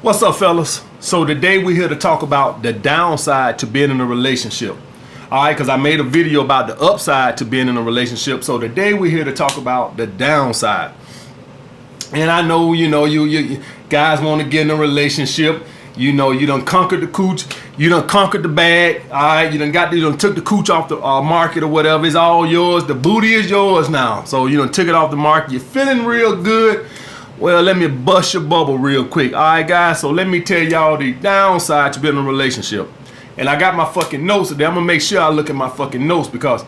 What's up, fellas? So today we're here to talk about the downside to being in a relationship. All right, because I made a video about the upside to being in a relationship. So today we're here to talk about the downside. And I know, you guys want to get in a relationship. You done conquered the cooch. You done conquered the bag. All right, you done took the cooch off the market or whatever. It's all yours. The booty is yours now. So you done took it off the market. You're feeling real good. Well, let me bust your bubble real quick. All right, guys, so let me tell y'all the downside to being in a relationship. And I got my fucking notes today. I'm going to make sure I look at my fucking notes because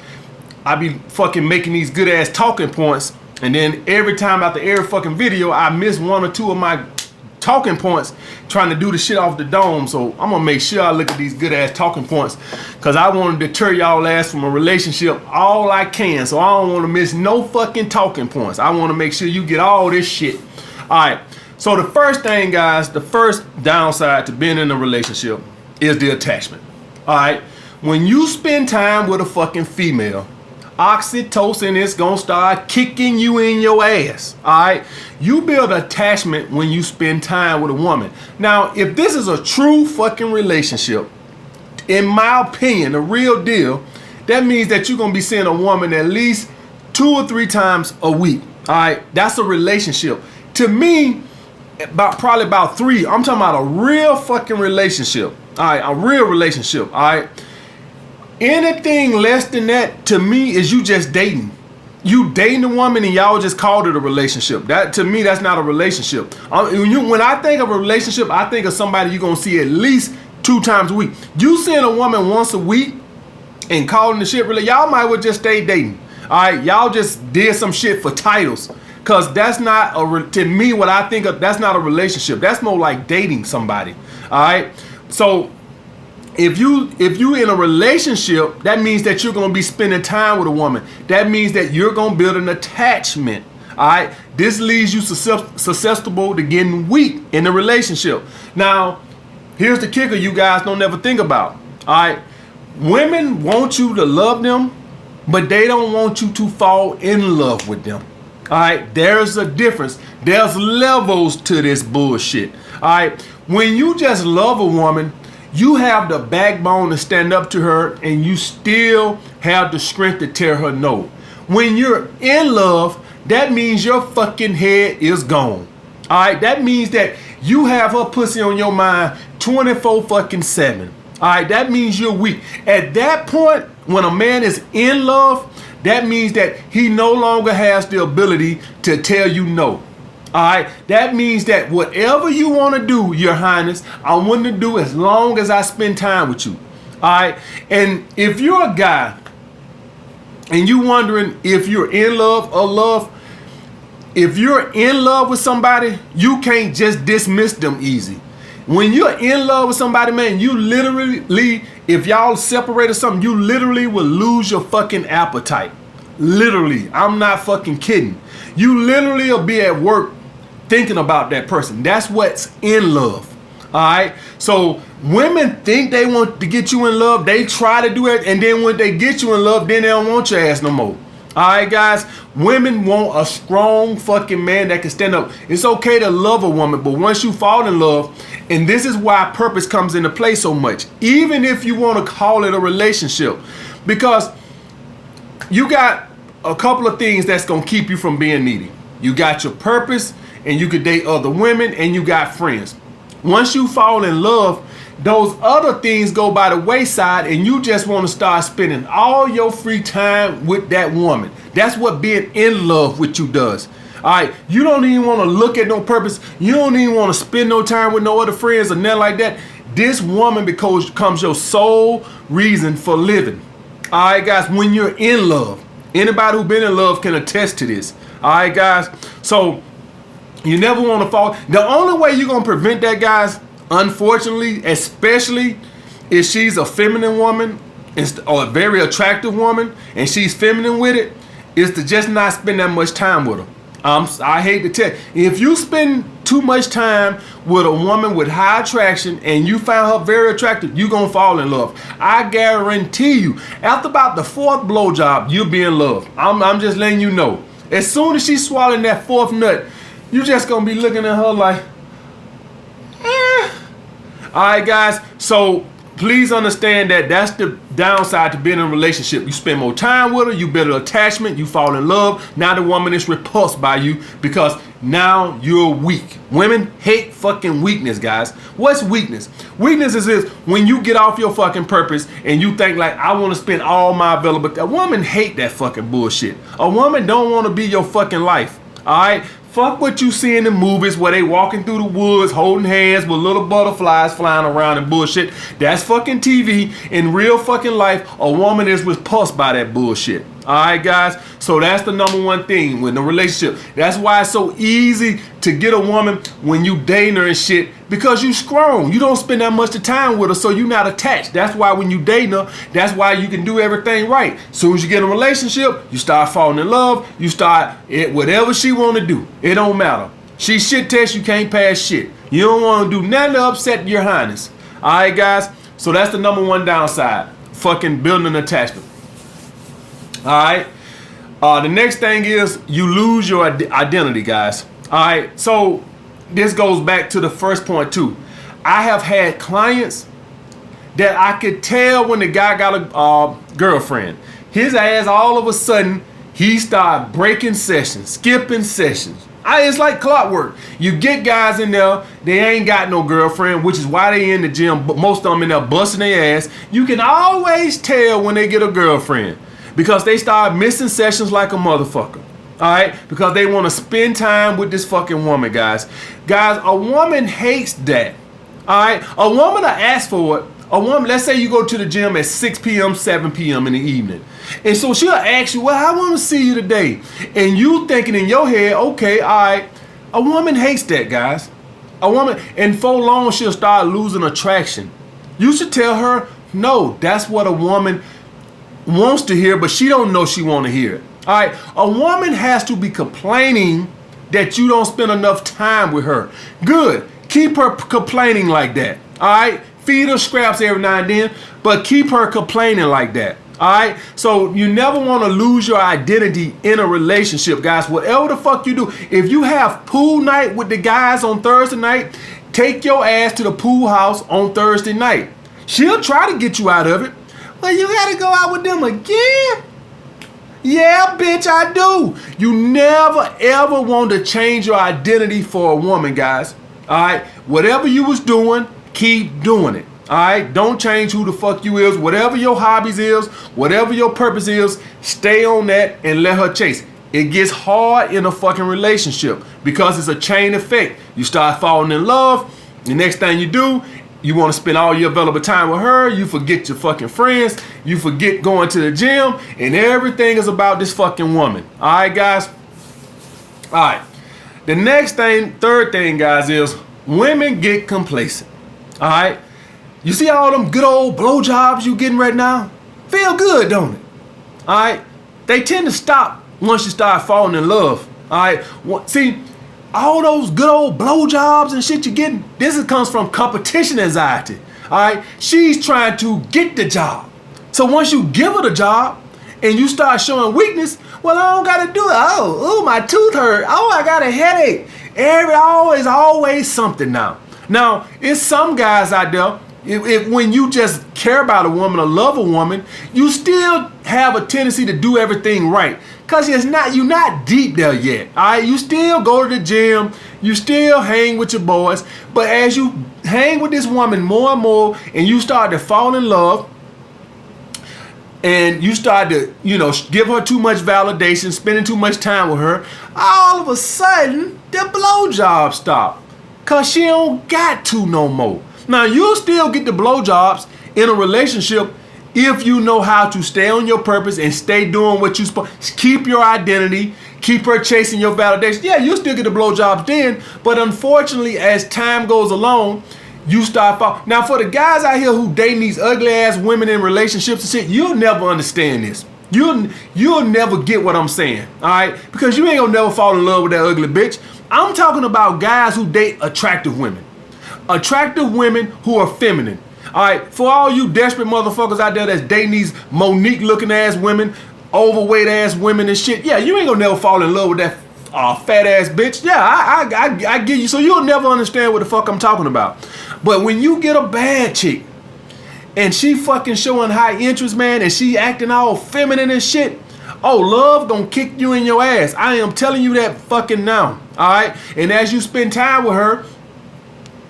I be fucking making these good-ass talking points. And then every time after every fucking video, I miss one or two of my talking points trying to do the shit off the dome. So I'm going to make sure I look at these good-ass talking points because I want to deter y'all ass from a relationship all I can. So I don't want to miss no fucking talking points. I want to make sure you get all this shit. All right, so the first thing, guys, the first downside to being in a relationship is the attachment. All right, when you spend time with a fucking female, oxytocin is gonna start kicking you in your ass. All right, you build attachment when you spend time with a woman. Now, if this is a true fucking relationship, in my opinion, the real deal, that means that you're gonna be seeing a woman at least 2 or 3 times a week. All right, that's a relationship. To me, probably about 3. I'm talking about a real fucking relationship. All right, a real relationship. All right. Anything less than that, to me, is you just dating. You dating a woman and y'all just called it a relationship. That, to me, that's not a relationship. When I think of a relationship, I think of somebody you're going to see at least 2 times a week. You seeing a woman once a week and calling the shit really, y'all might well just stay dating. All right, y'all just did some shit for titles. Because that's not, to me, what I think of, that's not a relationship. That's more like dating somebody. All right. So if you in a relationship, that means that you're going to be spending time with a woman. That means that you're going to build an attachment. All right. This leaves you susceptible to getting weak in the relationship. Now, here's the kicker you guys don't ever think about. All right. Women want you to love them, but they don't want you to fall in love with them. All right, there's a difference. There's levels to this bullshit. All right, when you just love a woman, you have the backbone to stand up to her and you still have the strength to tell her no. When you're in love, that means your fucking head is gone. All right, that means that you have her pussy on your mind 24/7. All right, that means you're weak. At that point, when a man is in love, that means that he no longer has the ability to tell you no. All right. That means that whatever you want to do, Your Highness, I want to do as long as I spend time with you. All right. And if you're a guy and you wondering if you're in love or love, if you're in love with somebody, you can't just dismiss them easy. When you're in love with somebody, man, you literally, if y'all separate or something, you literally will lose your fucking appetite. Literally. I'm not fucking kidding. You literally will be at work thinking about that person. That's what's in love. All right. So women think they want to get you in love. They try to do it. And then when they get you in love, then they don't want your ass no more. All right, guys, women want a strong fucking man that can stand up. It's okay to love a woman, but once you fall in love, and this is why purpose comes into play so much, even if you want to call it a relationship, because you got a couple of things that's going to keep you from being needy. You got your purpose, and you could date other women, and you got friends. Once you fall in love, those other things go by the wayside and you just want to start spending all your free time with that woman. That's what being in love with you does. All right. You don't even want to look at no purpose. You don't even want to spend no time with no other friends or nothing like that. This woman becomes your sole reason for living. All right, guys, when you're in love, anybody who's been in love can attest to this. All right, guys. So you never want to fall. The only way you're going to prevent that, guys, unfortunately, especially if she's a feminine woman or a very attractive woman and she's feminine with it, is to just not spend that much time with her. I hate to tell you, if you spend too much time with a woman with high attraction and you find her very attractive, you're going to fall in love. I guarantee you, after about the 4th blowjob, you'll be in love. I'm just letting you know. As soon as she's swallowing that 4th nut, you're just going to be looking at her like, All right, guys. So please understand that that's the downside to being in a relationship. You spend more time with her, you build an attachment, you fall in love. Now the woman is repulsed by you because now you're weak. Women hate fucking weakness, guys. What's weakness? Weakness is this: when you get off your fucking purpose and you think like, I want to spend all my available. A woman hate that fucking bullshit. A woman don't want to be your fucking life. All right. Fuck what you see in the movies where they walking through the woods holding hands with little butterflies flying around and bullshit. That's fucking TV. In real fucking life, a woman is repulsed by that bullshit. All right, guys? So that's the number one thing with the relationship. That's why it's so easy to get a woman when you dating her and shit, because you strong. You don't spend that much of time with her, so you're not attached. That's why when you dating her, that's why you can do everything right. As soon as you get in a relationship, you start falling in love. You start whatever she want to do. It don't matter. She shit test, you can't pass shit. You don't want to do nothing to upset your highness. All right, guys? So that's the number one downside. Fucking building an attachment. All right. The next thing is you lose your identity, guys. All right. So this goes back to the first point too. I have had clients that I could tell when the guy got a girlfriend. His ass all of a sudden he started breaking sessions, skipping sessions. It's like clockwork. You get guys in there, they ain't got no girlfriend, which is why they in the gym. But most of them in there busting their ass. You can always tell when they get a girlfriend, because they start missing sessions like a motherfucker. All right? Because they want to spend time with this fucking woman, guys. Guys, a woman hates that. All right? A woman will ask for it. A woman, let's say you go to the gym at 6 p.m., 7 p.m. in the evening. And so she'll ask you, well, I want to see you today. And you thinking in your head, okay, all right. A woman hates that, guys. A woman, and for long, she'll start losing attraction. You should tell her, no, that's what a woman wants to hear, but she don't know she want to hear it. All right, a woman has to be complaining that you don't spend enough time with her. Good, keep her complaining like that. All right, feed her scraps every now and then, but keep her complaining like that. All right, so you never want to lose your identity in a relationship, guys. Whatever the fuck you do, if you have pool night with the guys on Thursday night, take your ass to the pool house on Thursday night. She'll try to get you out of it. Well, you gotta go out with them again? Yeah, bitch, I do. You never, ever want to change your identity for a woman, guys. All right? Whatever you was doing, keep doing it. All right? Don't change who the fuck you is. Whatever your hobbies is, whatever your purpose is, stay on that and let her chase. It gets hard in a fucking relationship because it's a chain effect. You start falling in love. The next thing you do, you want to spend all your available time with her. You forget your fucking friends. You forget going to the gym. And everything is about this fucking woman. All right, guys? All right. The next thing, third thing, guys, is women get complacent. All right? You see all them good old blowjobs you getting right now? Feel good, don't it? All right? They tend to stop once you start falling in love. All right? See, all those good old blowjobs and shit you're getting, comes from competition anxiety. All right? She's trying to get the job. So once you give her the job and you start showing weakness, well, I don't got to do it. Oh, my tooth hurt. Oh, I got a headache. Always something now. Now, it's some guys out there, if when you just care about a woman or love a woman, you still have a tendency to do everything right. Because you're not deep there yet. All right? You still go to the gym. You still hang with your boys. But as you hang with this woman more and more and you start to fall in love and you start to, give her too much validation, spending too much time with her, all of a sudden, the blowjobs stop. Because she don't got to no more. Now, you'll still get the blowjobs in a relationship if you know how to stay on your purpose and stay doing what you're supposed to. Keep your identity, keep her chasing your validation. Yeah, you'll still get the blowjobs then, but unfortunately, as time goes along, you start falling. Now, for the guys out here who dating these ugly ass women in relationships and shit, you'll never understand this. You'll never get what I'm saying, all right? Because you ain't gonna never fall in love with that ugly bitch. I'm talking about guys who date attractive women. Attractive women who are feminine. All right, for all you desperate motherfuckers out there that's dating these Monique looking ass women, overweight ass women and shit, yeah, you ain't gonna never fall in love with that fat ass bitch. Yeah, I get you. So you'll never understand what the fuck I'm talking about. But when you get a bad chick and she fucking showing high interest, man, and she acting all feminine and shit, oh, love gonna kick you in your ass. I am telling you that fucking now. All right. And as you spend time with her,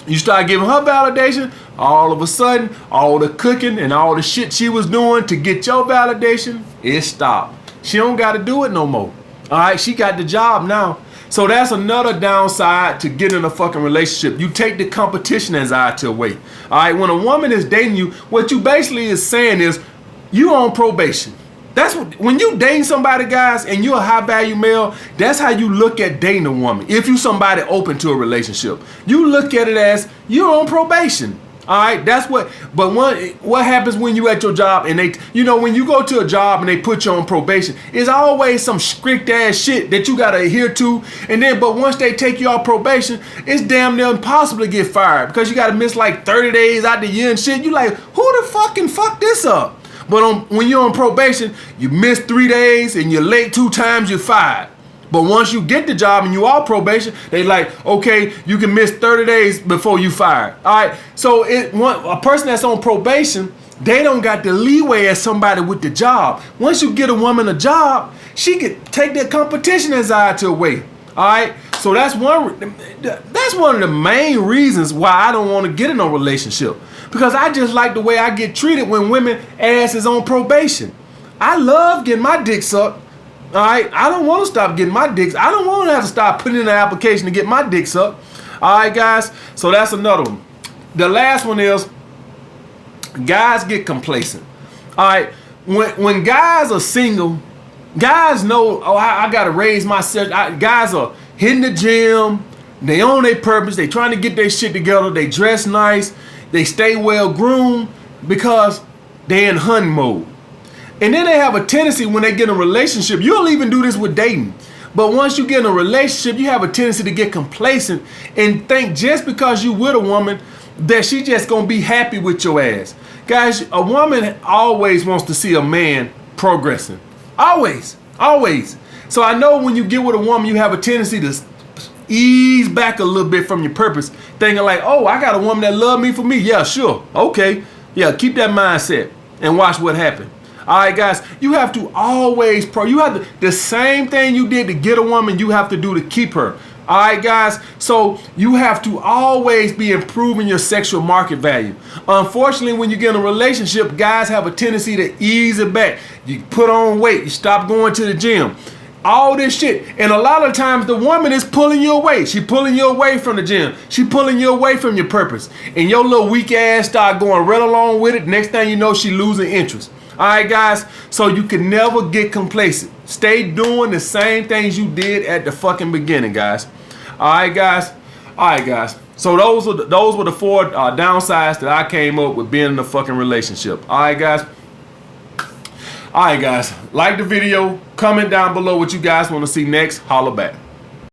you start giving her validation. All of a sudden, all the cooking and all the shit she was doing to get your validation, it stopped. She don't got to do it no more. All right. She got the job now. So that's another downside to getting in a fucking relationship. You take the competition anxiety away. All right. When a woman is dating you, what you basically is saying is you on probation. That's what, when you dating somebody, guys, and you're a high value male, that's how you look at dating a woman. If you somebody open to a relationship, you look at it as you're on probation. All right, that's what. But what happens when you at your job and they, you know, when you go to a job and they put you on probation, it's always some strict ass shit that you gotta adhere to. And then, but once they take you off probation, it's damn near impossible to get fired because you gotta miss like 30 days out the year and shit. You like, who the fucking fuck this up? But when you're on probation, you miss 3 days and you're late 2 times, you're fired. But once you get the job and you are probation, they like, okay, you can miss 30 days before you fired. All right. So a person that's on probation, they don't got the leeway as somebody with the job. Once you get a woman a job, she could take that competition anxiety away. All right. So that's one of the main reasons why I don't want to get in a relationship. Because I just like the way I get treated when women ass is on probation. I love getting my dick sucked. All right, I don't want to stop getting my dicks. I don't want to have to stop putting in an application to get my dick sucked. All right, guys. So that's another one. The last one is guys get complacent. All right, when guys are single, guys know, oh, I got to raise myself. Guys are hitting the gym. They own their purpose. They trying to get their shit together. They dress nice. They stay well groomed because they in hunting mode. And then they have a tendency when they get in a relationship, you'll even do this with dating. But once you get in a relationship, you have a tendency to get complacent and think just because you with a woman that she just gonna be happy with your ass. Guys, a woman always wants to see a man progressing. Always, always. So I know when you get with a woman, you have a tendency to ease back a little bit from your purpose, thinking like, oh, I got a woman that love me for me. Yeah, sure. Okay. Yeah, keep that mindset and watch what happens. All right, guys, you have to always you have the same thing you did to get a woman, you have to do to keep her. All right, guys, so you have to always be improving your sexual market value. Unfortunately, when you get in a relationship, guys have a tendency to ease it back. You put on weight, you stop going to the gym, all this shit. And a lot of times the woman is pulling you away. She pulling you away from the gym. She pulling you away from your purpose. And your little weak ass start going right along with it. Next thing you know, she losing interest. All right, guys, so you can never get complacent. Stay doing the same things you did at the fucking beginning, guys. All right, guys. All right, guys. So those were the 4 downsides that I came up with being in a fucking relationship. All right, guys. All right, guys. Like the video. Comment down below what you guys want to see next. Holla back.